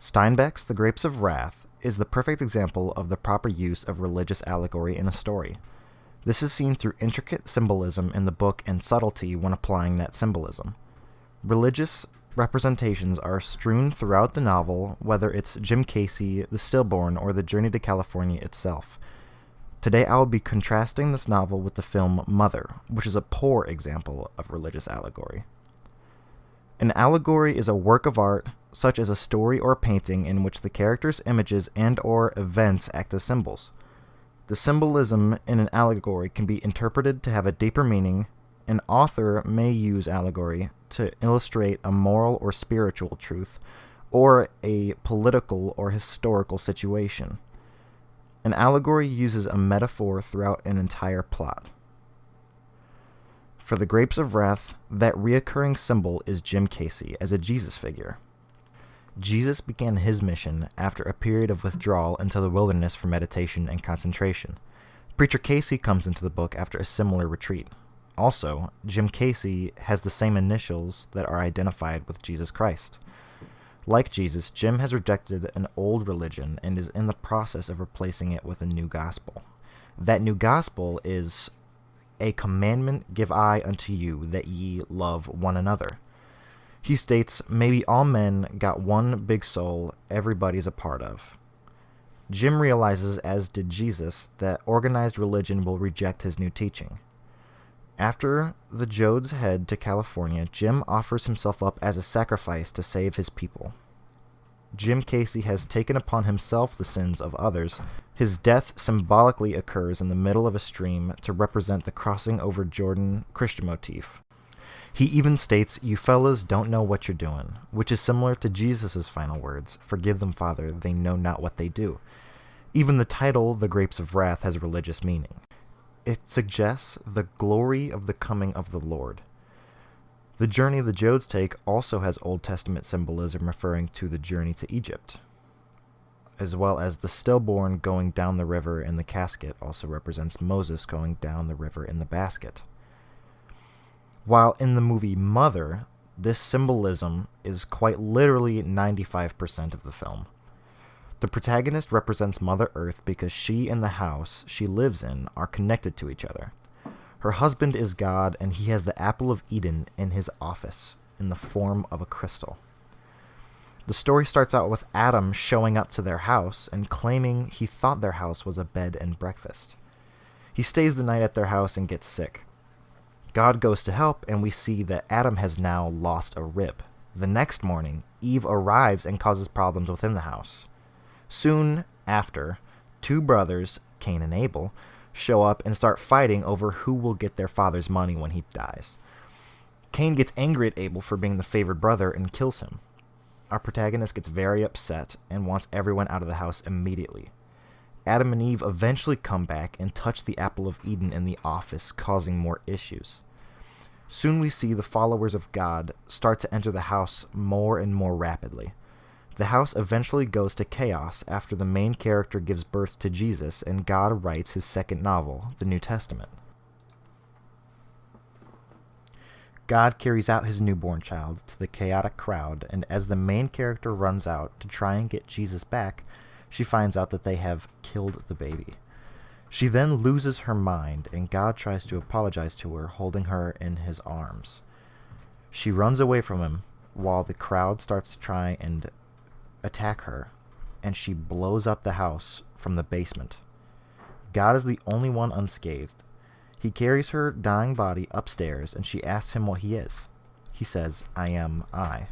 Steinbeck's The Grapes of Wrath is the perfect example of the proper use of religious allegory in a story. This is seen through intricate symbolism in the book and subtlety when applying that symbolism. Religious representations are strewn throughout the novel, whether it's Jim Casey, The Stillborn, or The Journey to California itself. Today I will be contrasting this novel with the film Mother, which is a poor example of religious allegory. An allegory is a work of art, such as a story or a painting, in which the characters' images and/or events act as symbols. The symbolism in an allegory can be interpreted to have a deeper meaning. An author may use allegory to illustrate a moral or spiritual truth, or a political or historical situation. An allegory uses a metaphor throughout an entire plot. For The Grapes of Wrath, that reoccurring symbol is Jim Casey as a Jesus figure. Jesus began his mission after a period of withdrawal into the wilderness for meditation and concentration. Preacher Casey comes into the book after a similar retreat. Also, Jim Casey has the same initials that are identified with Jesus Christ. Like Jesus, Jim has rejected an old religion and is in the process of replacing it with a new gospel. That new gospel is, "A commandment give I unto you, that ye love one another." He states, maybe all men got one big soul everybody's a part of. Jim realizes, as did Jesus, that organized religion will reject his new teaching. After the Jodes head to California, Jim offers himself up as a sacrifice to save his people. Jim Casey has taken upon himself the sins of others. His death symbolically occurs in the middle of a stream to represent the crossing over Jordan Christian motif. He even states, "You fellas don't know what you're doing," which is similar to Jesus' final words, "Forgive them, Father, they know not what they do." Even the title, The Grapes of Wrath, has religious meaning. It suggests the glory of the coming of the Lord. The journey the Jodes take also has Old Testament symbolism referring to the journey to Egypt, as well as the stillborn going down the river in the casket also represents Moses going down the river in the basket. While in the movie Mother, this symbolism is quite literally 95% of the film. The protagonist represents Mother Earth because she and the house she lives in are connected to each other. Her husband is God, and he has the apple of Eden in his office in the form of a crystal. The story starts out with Adam showing up to their house and claiming he thought their house was a bed and breakfast. He stays the night at their house and gets sick. God goes to help, and we see that Adam has now lost a rib. The next morning, Eve arrives and causes problems within the house. Soon after, two brothers, Cain and Abel, show up and start fighting over who will get their father's money when he dies. Cain gets angry at Abel for being the favored brother and kills him. Our protagonist gets very upset and wants everyone out of the house immediately. Adam and Eve eventually come back and touch the apple of Eden in the office, causing more issues. Soon we see the followers of God start to enter the house more and more rapidly. The house eventually goes to chaos after the main character gives birth to Jesus and God writes his second novel, the New Testament. God carries out his newborn child to the chaotic crowd, and as the main character runs out to try and get Jesus back, she finds out that they have killed the baby. She then loses her mind, and God tries to apologize to her, holding her in his arms. She runs away from him while the crowd starts to try and attack her, and she blows up the house from the basement. God is the only one unscathed. He carries her dying body upstairs, and she asks him what he is. He says, "I am I,"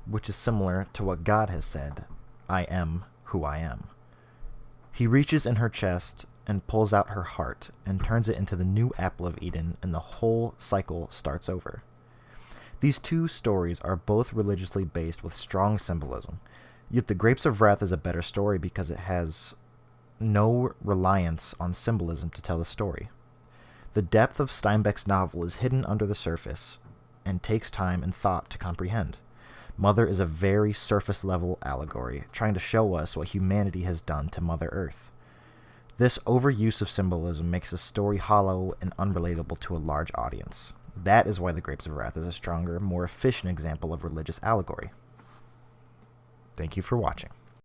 which is similar to what God has said, "I am who I am." He reaches in her chest and pulls out her heart and turns it into the new apple of Eden, and the whole cycle starts over. These two stories are both religiously based with strong symbolism, yet The Grapes of Wrath is a better story because it has no reliance on symbolism to tell the story. The depth of Steinbeck's novel is hidden under the surface and takes time and thought to comprehend. Mother is a very surface-level allegory, trying to show us what humanity has done to Mother Earth. This overuse of symbolism makes the story hollow and unrelatable to a large audience. That is why The Grapes of Wrath is a stronger, more efficient example of religious allegory. Thank you for watching.